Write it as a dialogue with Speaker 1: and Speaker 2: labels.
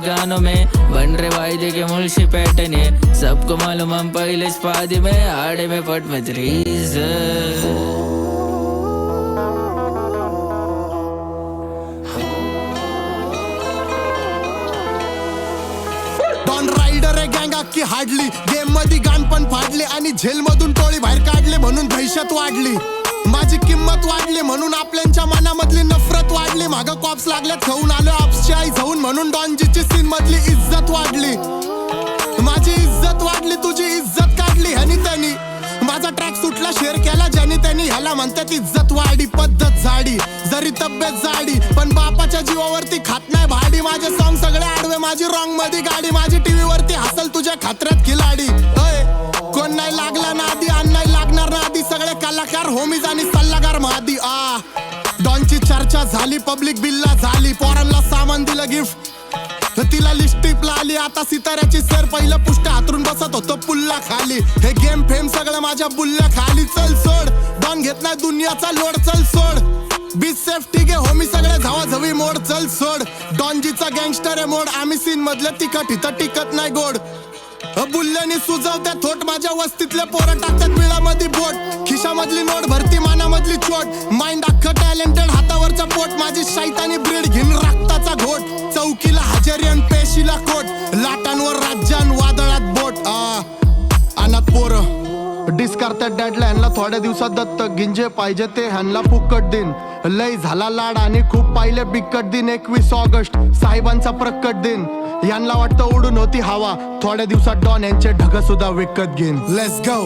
Speaker 1: गानों में बन रहे वायदे के मुल्शी पैटर्न है। सबको मालूम हम पहले स्पादी में आड़े में पट में थ्रीज।
Speaker 2: डॉन रायडर आहे गँग अख्खी हाडली, गेम मध्ये गाण पण फाडले आणि झेल मधून टोळी बाहेर काढले म्हणून दहशत वाढली। माझी किंमत वाढली म्हणून आपल्यांच्या मनामधली नफरत वाढली। मागं कॉप्स लागल्यात खाऊन आलो ऑप्सची आई जाऊन म्हणून डॉनजीची सीन मधली इज्जत वाढली। माझी इज्जत वाढली, तुझी इज्जत काढली ह्यानी त्यांनी। माझा ट्रॅक सुटला शेअर केला ज्यानी त्यांनी, ह्याला म्हणतात इज्जत वाढी पद्धत झाडी जरी तब्येत जाडी पण बापाच्या जीवावरती खात नाही भाडी। माझे सॉंग सगळे आडवे, माझी रॉंग मध्ये गाडी, माझी टीव्ही वरती हसल तुझ्या खात्र्यात खिलाडी। कोण नाही लागला ना आधी आणि नाही लागणार ना आधी, सगळे कलाकार होमीज आणि सल्लागार महादी। डॉनची चर्चा झाली, पब्लिक बिल्ला झाली, पोरांना सामान दिलं गिफ्ट, तिला लिस्टिपला आली। आता सिताऱ्याची सर पहिलं पुष्ट हातरून बसत होतो पुल्ला खाली। हे गेम फेम सगळं माझ्या बुल्ल्या खाली। चल सोड डॉन घेत नाही दुनियाचा लोड, चल सोड बी सेफ ठीक आहे होमी सगळे झावाझवी मोड, चल सोड डॉनजीचा गँगस्टर आहे मोड। आम्ही सीन मधलं तिखट इथं टिकत नाही गोड। बुल्ल्यानी सुजवत्या थोट, माझ्या वस्तीतले पोरं टाकतात बिळामध्ये बोट। खिशामधली नोट भरती मानामधली चोट, माइंड अख्खं टॅलेंटेड हातावरचा पोट। माझी शैतानी ब्रीड घेऊन रक्ताचा घोट, चौकीला हजेरी आणि पेशीला कोट, लाटांवर राज्यान वादळात बोट। अनाथ पोरं डिस करतात डॅडला, ह्यांना थोड्या दिवसात दत्तक गिंजे पाहिजे ते ह्यांना फुकट दिन। लय झाला लाड आणि खूप पाहिले बिकट दिन। 21 ऑगस्ट साहेबांचा प्रकट दिन, यांना वाटतं उडून होती हवा, थोड्या दिवसात डॉन यांचे ढग सुद्धा विकत घेईन। Let's go.